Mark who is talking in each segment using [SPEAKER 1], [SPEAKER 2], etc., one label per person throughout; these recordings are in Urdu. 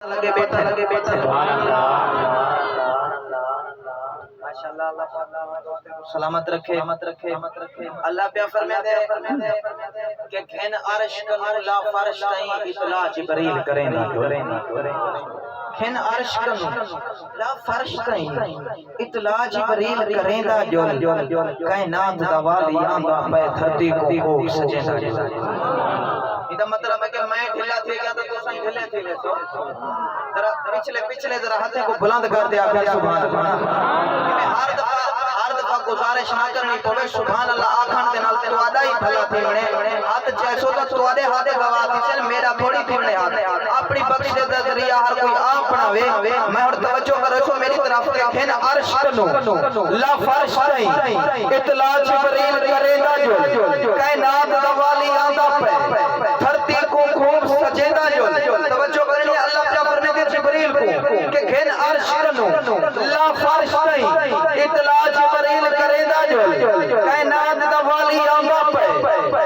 [SPEAKER 1] لگے بیٹھے سبحان اللہ ماشاءاللہ اللہ پاک سلامت رکھے اللہ پہ فرمائے کہ گھن عرش کنو لا فرش تائیں اطلاع جبریل کریں گا گھن عرش کنو لا فرش تائیں اطلاع جبریل کریں گا کائنات دا والی آندا پہ دھرتی کو خوب سجیں گا یہ مطلب ہے کہ میں ڈھلا تھے گیا تو سائیں ڈھلے تھے لے تو ذرا پچھلے ذرا ہاتھیں کو بلند کر دیا کہ سبحان اللہ ہر دفعہ گزارش نہ کرنی پوے سبحان اللہ آکھن دے نال تے وعدہ ہی بھلا تھی ونے ہاتھ جیسو تو تواڈے ہاتھ گوا تھی چل میرا تھوڑی تھی ونے ہاتھ اپنی بخش دے ذریعہ ہر کوئی آپ بناوے میں اور توجہ کر رکھو میری طرف تے کھن عرش کنو لا فرش تائیں اطلاع جبریل کرے گا جو کائنات دا والی آندا پہ دھرتی کو خوب سجیدا جو توجہ کرنی اللہ کیا فرمائے کہ جبریل کو کہ گھن عرش کنو لا فرش تائیں اطلاع جبریل کرے دا جو کائنات دا والی آندا پہ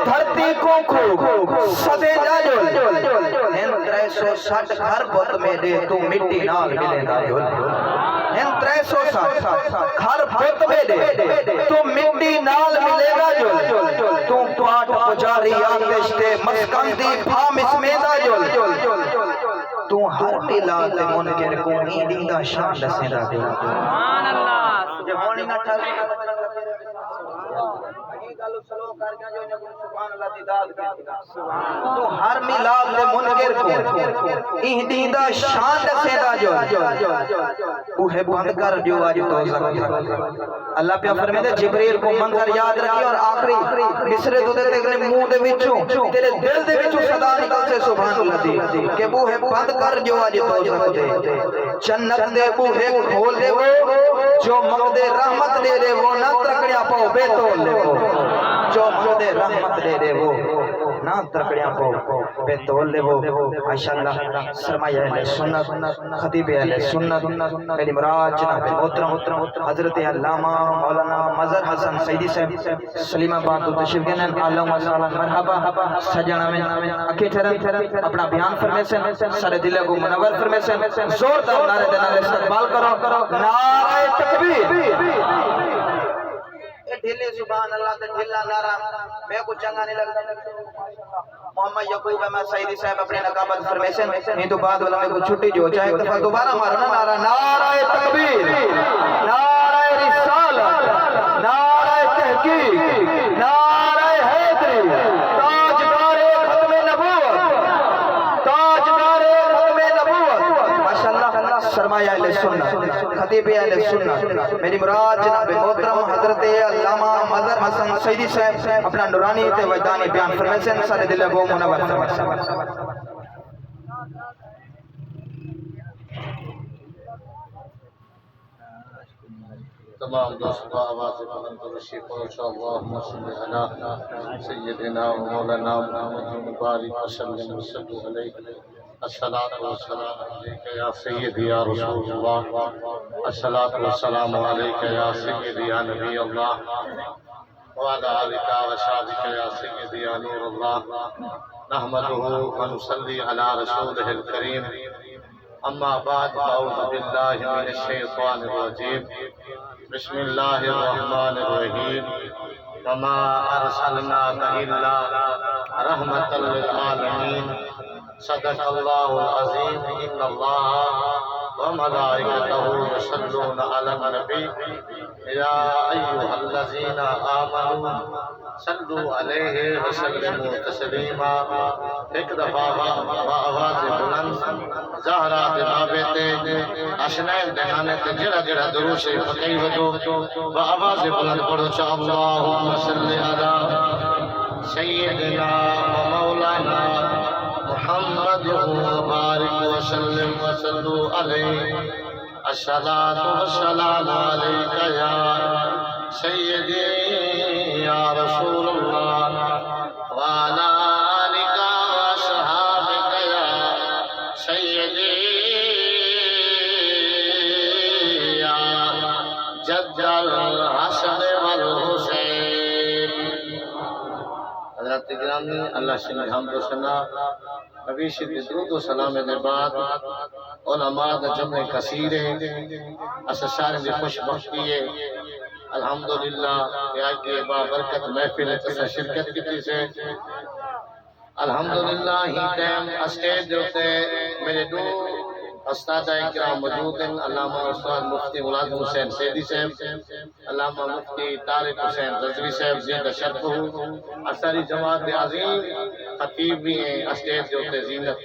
[SPEAKER 1] دھرتی کو خوب سجیدا جو ان 360 گھر بت میں دے تو مٹی نال ملے دا جو ان 360 گھر بت میں دے تو مٹی نال ملے گا جو تو پاٹ پجاری آتش تے مسکن دی بھام اس میں دا جو تو ہر ملاد منکر کو نیدی دا شان دسے دا جو سبحان اللہ جو ہونی نہ ٹھل تو ہر ملاد منکر کو نیدی دا شان دسے دا جو اوہ بند کر جو آج توزہ اللہ پہ فرمائے جبریل کو منظر یاد رکھی اور آخری مصرے تو دے تیرے منہ دے وچوں تیرے دل دے وچوں صدا نکل سے سبحان اللہ دی کہ بوہے بند کر جو آج توزہ دے جنت دے بوہے کھول دے وہ جو مقد رحمت دے دے وہ نہ ترکڑیاں پاؤ بے تول دے وہ جو مقد رحمت دے دے وہ نہ ترکڑیاں پاؤ بے تول دے وہ ماشاءاللہ سرمایہ اہل سنت خطیب اہل سنت میری مراد جناب محترم حضرت علامہ مولانا مظہر حسن سیدی صاحب سلیم آباد تو تشریف گئے ہیں اللہم صلی اللہ مرحبا سجنہ میں اکھی ٹھہرن اپنا بیان فرمے سے سارے دلے کو منور فرمے سے زوردار نعرے دینا استقبال کرو نعرہ تکبیر ڈھلے سبحان اللہ تے ڈھلا نعرہ میں کو چنگا نہیں لگتا محمد یعقوب احمد سعیدی صاحب اپنے نقابت فرمیشن نہیں تو بعد والا میں کو چھٹی جو چاہے ایک دفعہ دوبارہ مارنا نعرہ نعرہ تکبیر نعرہ رسالت نعرہ تحقیق نعرہ حیدری تاجدار ختم نبوت تاجدار ختم نبوت ماشاءاللہ سرمایہ اہل سنت خطیب اہل سنت میری مراد جناب محترم حضرت علامہ مظہر حسن سیدی صاحب اپنا نورانی تے وجدانی بیان فرمیشن سارے دل کو منور فرمیشن
[SPEAKER 2] تمام دوست آواز بلند تشریف پرشا اللهم صل علی سیدنا و مولانا محمد مبارک وسلم وصلو علیہ الصلاۃ والسلام علیک یا سیدی یا رسول اللہ الصلاۃ والسلام علیک یا سیدی یا نبی اللہ وعلى آلك وصحبه يا سيدي يا نور الله نحمده ونصلي على رسوله الكريم أما بعد أعوذ بالله من الشيطان الرجيم بسم الله الرحمن الرحيم وما أرسلناك إلا رحمة للعالمين صدق الله العظيم إن الله وملائكته يصلون على النبي يا أيها الذين آمنوا صلوا عليه وسلموا تسليما ایک دفعہ آواز بلند زہرا دماغے تے اشنائن دہانے تے جڑا جڑا درود شریف پڑھی ہو با آواز بلند پڑھو چا اللہم صلی علی سیدنا و مولانا محمد مبارک وسلم وصلو علیہ الصلاۃ والسلام علیک یا سیدی یا رسول اللہ وعلی آلک وصحابک یا سیدی یا جد الحسن والحسین حضرت گرامی اللہ سے حمد و ثنا نبی شریف درود و سلام دے بعد علماء دا جمع کثیر ہے اس شان دی خوش بختی ہے الحمدللہ کہ آج کی با برکت محفل ہے شرکت کی سے الحمدللہ ہی ٹائم اسٹیج ہوتے میرے دو استاد اکرام موجود ہیں علامہ استاد مفتی ملازم حسین سیدی صاحب علامہ مفتی طارق حسین رضوی صاحب زیادہ شرف ہو اثری جماعت عظیم خطیب بھی ہیں اسٹیج ہوتے زینت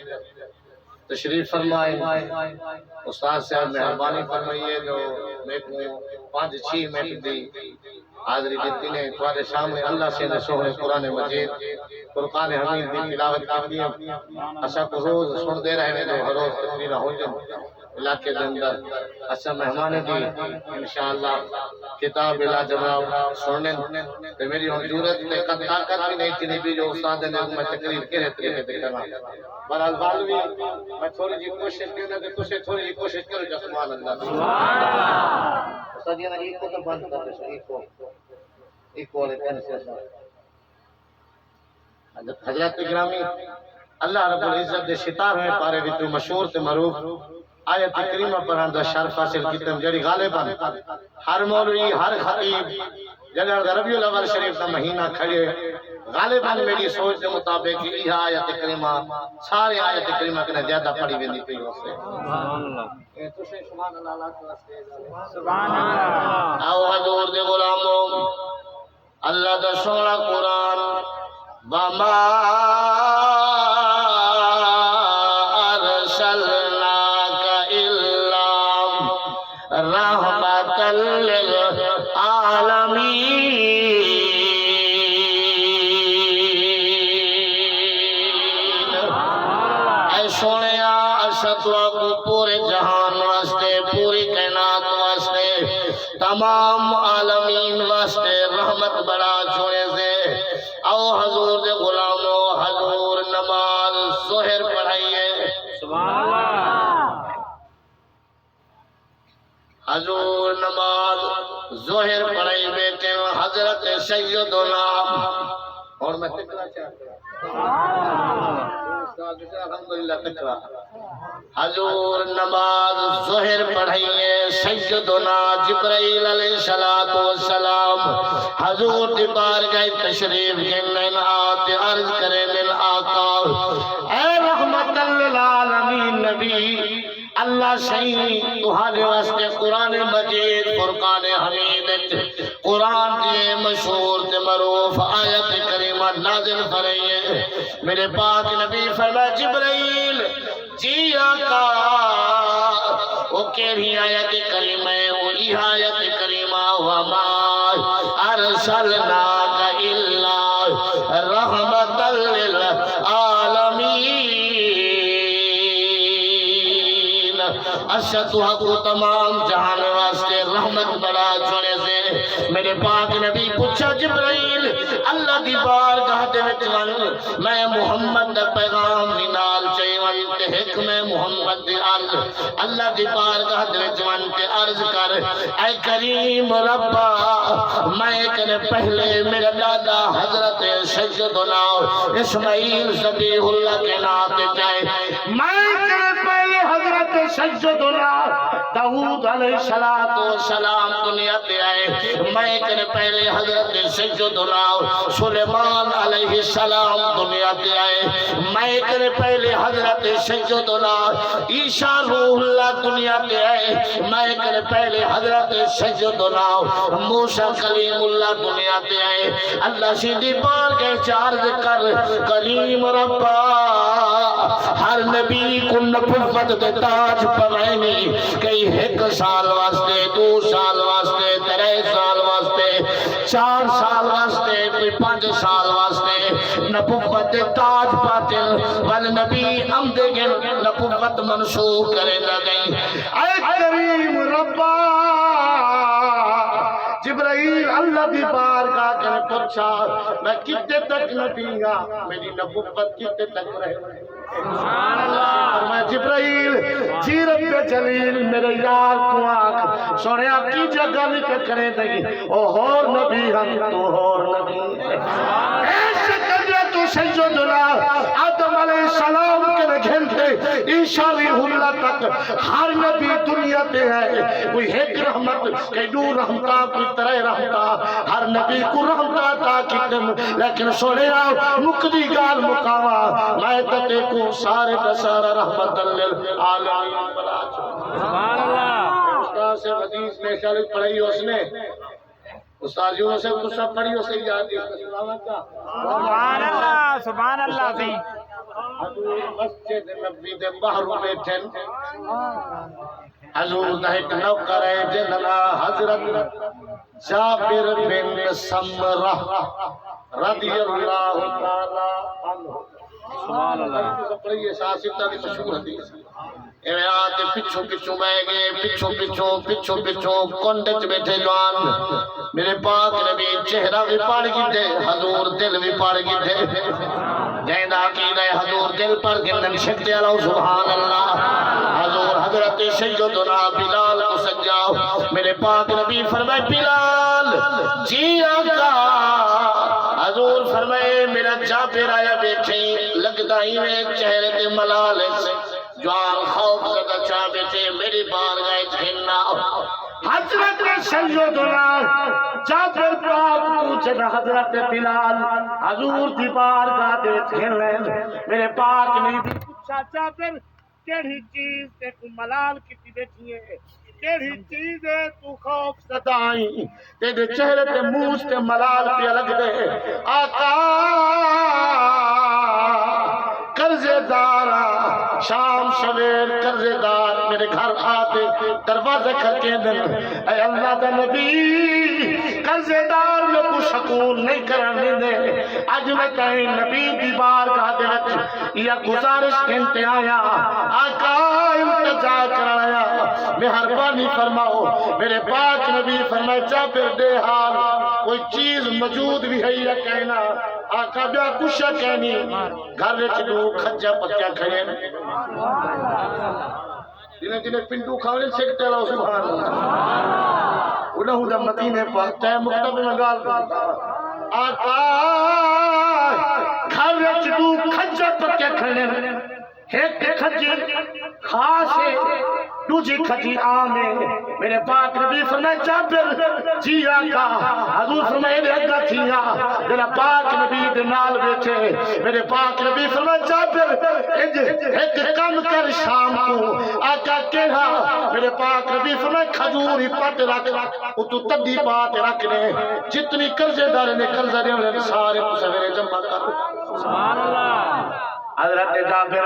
[SPEAKER 2] تشریف فرمائے استاد صاحب مہربانی فرمائیے جو میں کو 5-6 منٹ دی حاضری دیتی نے تمہارے سامنے اللہ سے سوہنے قرآن مجید فرقان حمید دی تلاوت کرتی ہیں اسا کو روز سن دے رہے ہیں جو ہر روز تقریر ہو جائے علاقے کے اندر اسا مہمان دی انشاءاللہ کتاب لا جواب سننے تو میری ضرورت نے قد طاقت بھی نہیں تھی بھی جو استاد نے میں تقریر کرے تھے کرنا بہرحال بالوی میں تھوڑی جی کوشش کرنا کہ تجھے تھوڑی جی کوشش کرو جو سبحان اللہ سبحان اللہ استاد یہ ایک کو تو بند کر دے ایک کو لے سے حضرت گرامی اللہ رب العزت دے ستار میں پارے وچ مشہور تے معروف آیت کریمہ پڑھن دا شرف حاصل کیتم جڑی غالباً ہر مولوی ہر خطیب جڑا ربیع الاول شریف دا مہینہ کھڑے غالباً میری سوچ کے مطابق یہ آیت کریمہ سارے آیت کریمہ کنے زیادہ پڑھی ویندی پئی ہوسے سبحان اللہ تسے سبحان اللہ سبحان اللہ او حضور دے غلاموں اللہ دا سونا قرآن وما ارسلناک الا رحمۃ للعالمین اے سونیا اسطوا کو پورے جہان واسطے پوری کائنات واسطے تمام عالمین واسطے رحمت بڑا چھوڑے سے او حضور دے غلاموں حضور نماز ظہر پڑھائیے سبحان اللہ حضور نماز ظہر پڑھائی بیٹے حضرت سیدنا اور میں تکرا چاہتا الحمدللہ تکرا حضور نماز ظہر پڑھائیے سیدنا جبرائیل علیہ السلام حضور دی بارگاہ تشریف گنن آتے عرض کرے دل آقا اے رحمت للعالمین نبی اللہ صحیح تمہارے واسطے قرآن مجید فرقان حمید قرآن دیے مشہور تے معروف آیت کریمہ نازل فرمائیے میرے پاک نبی فرمایا جبرائیل جی آقا وہ کیڑی آیت کریمہ ہے وہی آیت کریمہ وما ارسلناک الا رحمۃ للعالمین اشتہ کو تمام جہان واسطے رحمت بڑا چھوڑے سے میرے پاک نبی پوچھا جبرائیل اللہ دی بارگاہ دے وچ ون میں محمد دا پیغام نال چیون تے ایک میں محمد دی عرض اللہ دی بارگاہ دے وچ ون تے عرض کر اے کریم ربا میں کنے پہلے میرا دادا حضرت سیدنا اسماعیل ذبیح اللہ کے نام تے جائے میں کنے پہلے حضرت سیدنا داؤد علیہ السلام دنیا تے آئے میں کنے پہلے حضرت سیدنا سلیمان علیہ السلام دنیا تے آئے میں کنے پہلے حضرت سیدنا عیسیٰ روح اللہ دنیا تے آئے میں کنے پہلے حضرت سیدنا موسیٰ کلیم اللہ دنیا تے آئے اللہ سیدھی بار کے چارج کر کریم ربا ہر نبی کو نبوت دے تاج پوینی کئی ایک سال واسطے 2 سال واسطے 3 سال واسطے 4 سال واسطے کوئی 5 سال واسطے نبوت دے تاج پاتل ول نبی امدے گن نبوت منسوخ کرے نہ گئی اے کریم ربا جبرائیل اللہ دی بارگاہ کنے پوچھا میں کتے تک نبی گا میری نبوت کتے تک رہے سبحان اللہ میں جبرائیل جی رب جلیل میرے یار کو آنکھ سوڑیا کی جگہ لکھ کرے دیں او ہور نبی ہم تو ہور نبی ایسے کر تو سیدنا آدم علیہ السلام گھنٹے اشاری اللہ تک ہر نبی دنیا تے ہے کوئی ایک رحمت کوئی دو رحمتہ کوئی ترے رحمتہ ہر نبی کو رحمتہ عطا کیتے لیکن سونے مقدی گال مقاما میں تے کو سارے کا سارا رحمت للعالمین بنا
[SPEAKER 3] سبحان اللہ
[SPEAKER 2] استاد سے حدیث میں شاید پڑھی اس نے استادیوں سے تو سب پڑھی اس کی یاد ہے
[SPEAKER 3] سبحان اللہ سی
[SPEAKER 2] حضور مسجد نبی دے باہر بیٹھن حضور دا ایک نوکر ہے جننا حضرت جابر بن سمرہ رضی اللہ تعالی عنہ
[SPEAKER 3] سبحان اللہ
[SPEAKER 2] پڑھیے ساتھ کی مشہور حدیث ایویں آتے پچھو پچھو بہ گئے پچھو کنڈے چ بیٹھے جوان میرے پاک نبی چہرہ بھی پاڑ گئے حضور دل بھی پاڑ گئے جیندہ عقیدہ حضور دل پر گندن شکتے اللہ سبحان اللہ حضور حضرت سیدنا بلال کو سجاؤ میرے پاک نبی فرمائے بلال جی آقا حضور فرمائے میرا جابر آیا بیٹھے لگتا ہی میں چہرے تے ملال سے جوان خوف زدہ چاہ بیٹھے میری بارگاہ جھننا حضرت سیدنا جابر پاک پوچھنا حضرت بلال حضور دی بارگاہ دے جھننے میرے پاک نے بھی پوچھا جابر کیڑی چیز تے کو ملال کیتی بیٹھی ہے کیڑی چیز ہے تو خوف زدہ آئی تیرے چہرے تے موچ تے ملال پہ لگ دے آقا قرضے دارا شام سویر قرضے دار میرے گھر آتے دروازے کھر کے دن اے اللہ دا نبی قرضے دار میں کو سکون نہیں کرنے دے آج میں کہیں نبی دی بارگاہ دے وچ یا گزارش کہتے آیا آقا التجا کرایا مہربانی فرماؤ میرے پاک نبی فرمائے جابر دے حال کوئی چیز موجود بھی ہے یا کہنا آقا بیا کچھ کہنی گھر وچ دو کھجا پکیا کھڑے جنہیں پنڈو کھانے سکتے اللہ سبحان اللہ انہوں دا مدینے پاک تیہ مکتب میں گال آقا گھر وچ دو کھجا پکیا کھڑے ایک کھجی خاص ہے دوجی کھجی عام ہے میرے پاک نبی فرمائے جابر جی آقا حضور فرمائے دے اگا تھیا میرا پاک نبی دے نال بیٹھے میرے پاک نبی فرمائے جابر ایک کام کر شام کو آقا کہا میرے پاک نبی فرمائے کھجوری پاتے رکھ وہ تو تدی پاتے رکھ لے جتنی قرضے دارے نے قرضہ دے انہیں سارے کو سویرے جمع کر
[SPEAKER 3] سبحان اللہ
[SPEAKER 2] حضرت جابر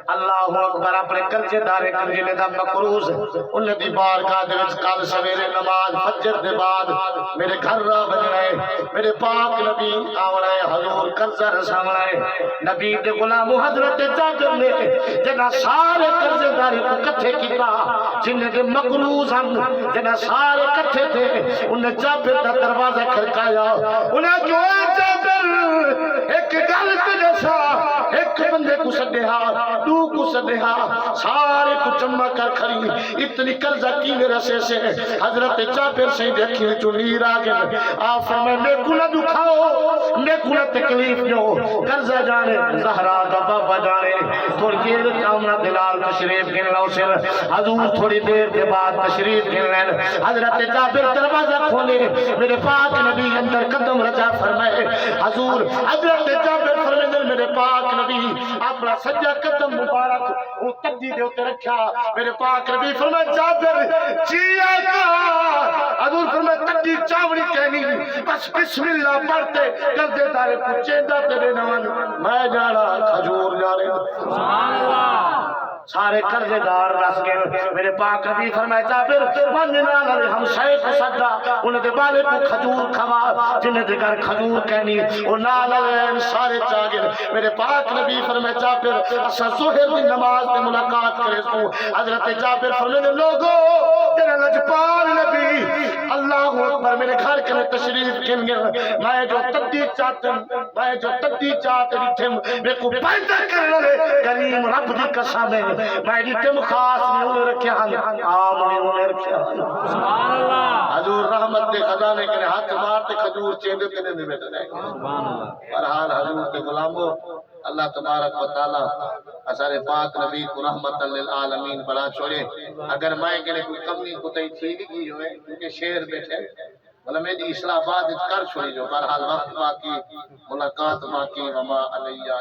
[SPEAKER 2] اللہ اکبر اپنے قرضے دارے قرضے نے دا مقروض انہیں دی بارگاہ دے وچ کل سویرے نماز فجر دے بعد میرے گھر را بجنے میرے پاک نبی آوڑے حضور قرضہ رساوڑے نبی دے غلام حضرت جابر نے جنہ سارے قرضے دارے کو کٹھے کیتا جنہیں دے مقروض ہم جنہ سارے کٹھے تھے انہیں جابر دا دروازہ کھڑکایا انہیں جو جابر ایک غلط جیسا ایک بندے کو سدھا دو کو سدھا سارے کو جمع کر کھڑی اتنی قرضہ کی میرے سے حضرت جابر سے دیکھی جو نیر آگے آپ فرمائے میں کو نہ دکھاؤ میں کو نہ تکلیف جو قرضہ جانے زہرا دا بابا جانے تھوڑی دیر آمنہ دلال تشریف گن لو سر حضور تھوڑی دیر کے بعد تشریف گن لین حضرت جابر دروازہ کھولے میرے پاک نبی اندر قدم رجا فرمائے حضور حضرت جابر فرمائے میرے پاک نبی اپنا سجا قدم مبارک وہ تبدی دے ہوتے رکھا میرے پاک نبی فرمائے جابر جی آقا حضور فرمائے تبدی چاوڑی کہنی بس بسم اللہ پڑھتے قرضے دارے پوچھے دا تیرے نوان میں جانا کھجور جانے
[SPEAKER 3] سبحان اللہ
[SPEAKER 2] سارے قرضے دار رس گئے میرے پاک نبی فرمائے جابر بندنا لے ہم شیخ صدا انہیں دے بالے کو کھجور کھوا جنہیں دے کر کھجور کہنی اور نال لے سارے چاگر میرے پاک نبی فرمائے جابر اسا ظہر دی نماز میں ملاقات کرے سو حضرت جابر فرمائے لوگو تیرا لجپال نبی اللہ اکبر میرے گھر کے تشریف کن گئے میں جو تدی چاہتے تھے میں کو پیدا کرنے لے کریم رب دی قسم ہے میں جتم خاص میں انہیں رکھے ہیں عام میں انہیں رکھے ہیں
[SPEAKER 3] سبحان اللہ
[SPEAKER 2] حضور حضور رحمت دے خزانے کے ہاتھ مارتے کھجور چیندے تے نہیں بیٹھ رہے
[SPEAKER 3] سبحان اللہ
[SPEAKER 2] برحال حضور کے غلاموں اللہ تبارک و تعالی اثر پاک نبی کو رحمت للعالمین بنا چھوڑے اگر میں کہنے کوئی کمی کوئی تھی بھی ہوئے کیونکہ شیر بیٹھے بلا میری اصلاح بات کر چھوڑی جو برحال وقت باقی ملاقات باقی وما علیہ